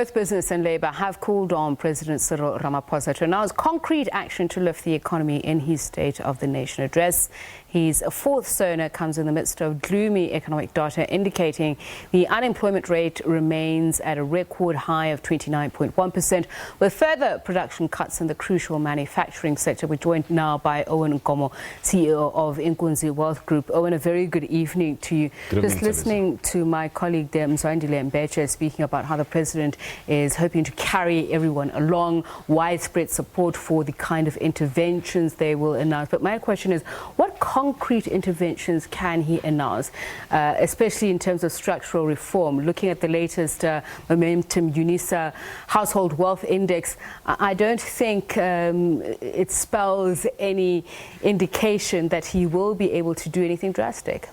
Both business and labour have called on President Cyril Ramaphosa to announce concrete action to lift the economy in his State of the Nation address. His fourth SONA comes in the midst of gloomy economic data indicating the unemployment rate remains at a record high of 29.1%, with further production cuts in the crucial manufacturing sector. We're joined now by Owen Nkomo, CEO of Inkunzi Wealth Group. Owen, a very good evening to you. Just listening to my colleague there, Mzwandile Mbeche, speaking about how the President is hoping to carry everyone along, widespread support for the kind of interventions they will announce. But my question is, what concrete interventions can he announce, especially in terms of structural reform? Looking at the latest Momentum UNISA Household Wealth Index, I don't think it spells any indication that he will be able to do anything drastic.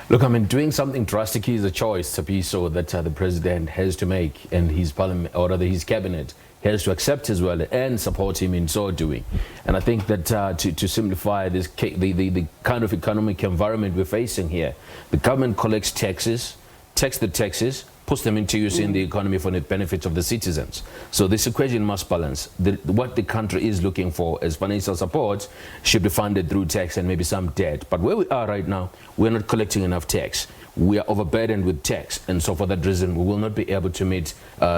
Look, I mean, doing something drastic is a choice, so that the president has to make, and his parliament, or rather his cabinet, has to accept as well and support him in so doing. And I think that to simplify this, the kind of economic environment we're facing here, the government collects taxes, puts them into use in the economy for the benefit of the citizens. So this equation must balance. What the country is looking for as financial support should be funded through tax and maybe some debt. But where we are right now, we're not collecting enough tax. We are overburdened with tax, and so for that reason we will not be able to meet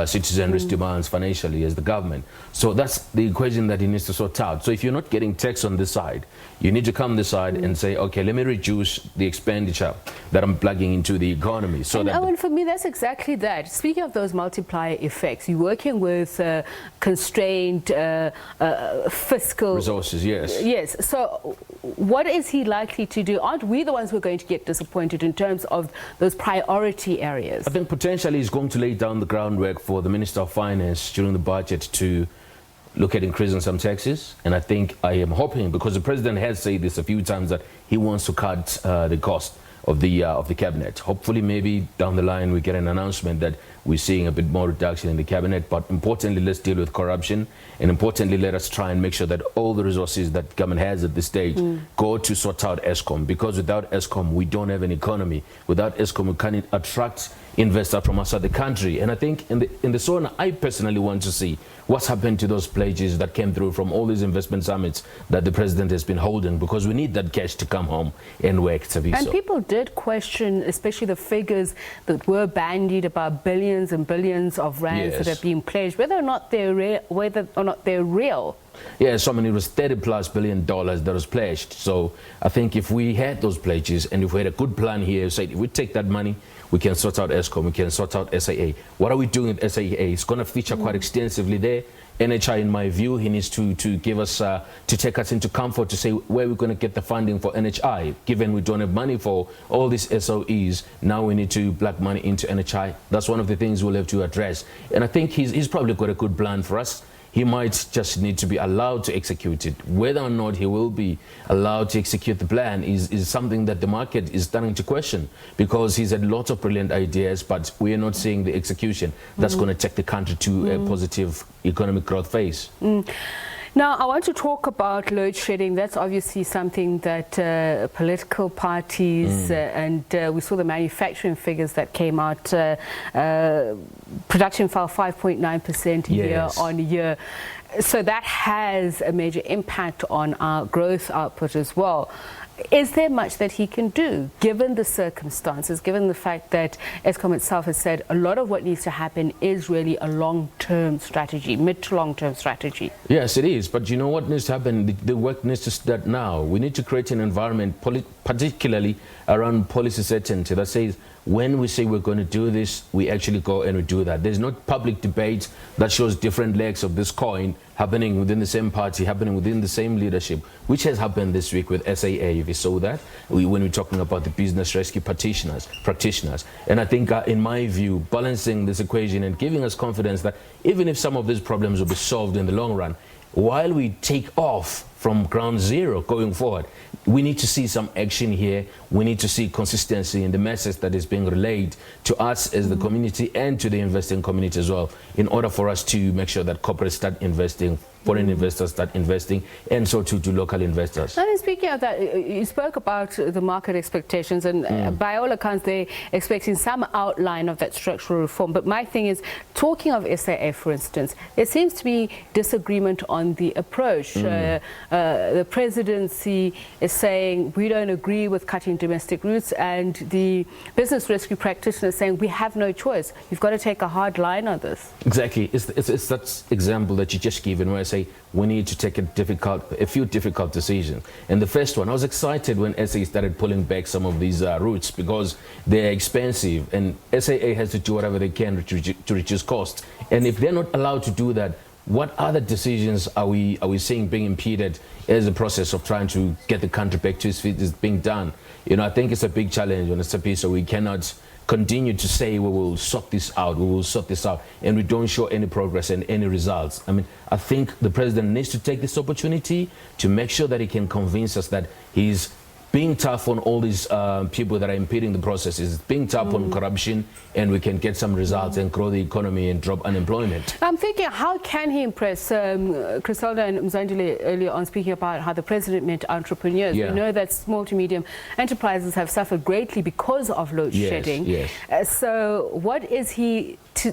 citizens' demands financially as the government. So that's the equation that he needs to sort out. So if you're not getting tax on this side, you need to come this side and say, okay, let me reduce the expenditure that I'm plugging into the economy. So and that Owen, for me, that's exactly that. Speaking of those multiplier effects, you're working with constrained fiscal resources. Yes. Yes. So what is he likely to do? Aren't we the ones who are going to get disappointed in terms of those priority areas? I think potentially he's going to lay down the groundwork for the Minister of Finance during the budget to look at increasing some taxes. And I am hoping, because the president has said this a few times, that he wants to cut the cost of the cabinet. Hopefully, maybe down the line we get an announcement that we're seeing a bit more reduction in the cabinet. But importantly, let's deal with corruption, and importantly, let us try and make sure that all the resources that government has at this stage go to sort out ESCOM, because without ESCOM we don't have an economy. Without ESCOM we can't attract investors from outside the country. And I think in the SONA, I personally want to see what's happened to those pledges that came through from all these investment summits that the president has been holding, because we need that cash to come home and work. And people did question, especially the figures that were bandied about billions and billions of rands that have been pledged, whether or not they're real. Yes, I mean, it was $30+ billion that was pledged. So I think if we had those pledges and if we had a good plan here, say if we take that money, we can sort out ESCOM, we can sort out SAA. What are we doing with SAA? It's going to feature quite extensively there. NHI, in my view, he needs to give us, to take us into comfort to say where we're going to get the funding for NHI. Given we don't have money for all these SOEs, now we need to plug money into NHI. That's one of the things we'll have to address. And I think he's probably got a good plan for us. He might just need to be allowed to execute it. Whether or not he will be allowed to execute the plan is something that the market is starting to question, because he's had lots of brilliant ideas, but we are not seeing the execution that's going to take the country to a positive economic growth phase. Now, I want to talk about load shedding. That's obviously something that political parties and we saw the manufacturing figures that came out. Production fell 5.9% year on year. So that has a major impact on our growth output as well. Is there much that he can do, given the circumstances, given the fact that ESCOM itself has said a lot of what needs to happen is really a long-term strategy, mid to long-term strategy? Yes, it is. But you know what needs to happen? The work needs to start now. We need to create an environment, particularly around policy certainty, that says when we say we're going to do this, we actually go and we do that. There's no public debate that shows different legs of this coin happening within the same party, happening within the same leadership, which has happened this week with SAA, if you saw that, when we're talking about the business rescue practitioners. And I think, in my view, balancing this equation and giving us confidence that even if some of these problems will be solved in the long run, while we take off from ground zero going forward, we need to see some action here. We need to see consistency in the message that is being relayed to us as the community and to the investing community as well, in order for us to make sure that corporates start investing foreign investors start investing, and so to local investors. And speaking of that, you spoke about the market expectations, and by all accounts, they're expecting some outline of that structural reform. But my thing is, talking of SAA, for instance, there seems to be disagreement on the approach. The presidency is saying we don't agree with cutting domestic routes, and the business rescue practitioners saying we have no choice. You've got to take a hard line on this. Exactly. It's that example that you just given where I say we need to take a few difficult decisions. And the first one, I was excited when SAA started pulling back some of these routes because they're expensive, and SAA has to do whatever they can to reduce costs. And if they're not allowed to do that, what other decisions are we seeing being impeded as a process of trying to get the country back to its feet is being done? You know, I think it's a big challenge on SABC, so we cannot continue to say we will sort this out, and we don't show any progress and any results. I mean, I think the president needs to take this opportunity to make sure that he can convince us that he's being tough on all these people that are impeding the process, is being tough on corruption, and we can get some results and grow the economy and drop unemployment. I'm thinking, how can he impress? Griselda and Mzandile earlier on speaking about how the president met entrepreneurs. Yeah. We know that small to medium enterprises have suffered greatly because of load shedding. Yes. So what is he to,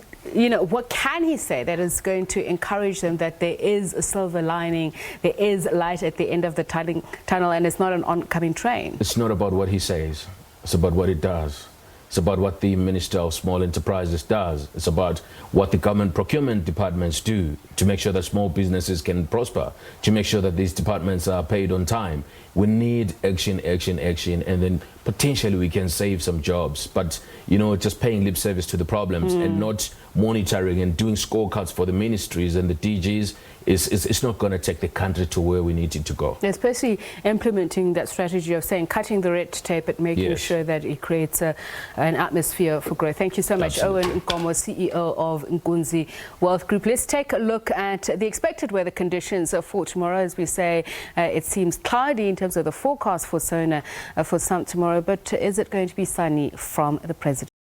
what can he say that is going to encourage them that there is a silver lining, there is light at the end of the tunnel, and it's not an oncoming train? It's not about what he says. It's about what he does. It's about what the Minister of Small Enterprises does. It's about what the government procurement departments do to make sure that small businesses can prosper, to make sure that these departments are paid on time. We need action, and then potentially we can save some jobs. But, just paying lip service to the problems and not monitoring and doing scorecards for the ministries and the DGs is not going to take the country to where we need it to go. Especially implementing that strategy of saying cutting the red tape and making sure that it creates an atmosphere for growth. Thank you so much, Owen Nkomo, CEO of Inkunzi Wealth Group. Let's take a look at the expected weather conditions for tomorrow. As we say, it seems cloudy in terms of the forecast for SONA for some tomorrow, but is it going to be sunny from the president?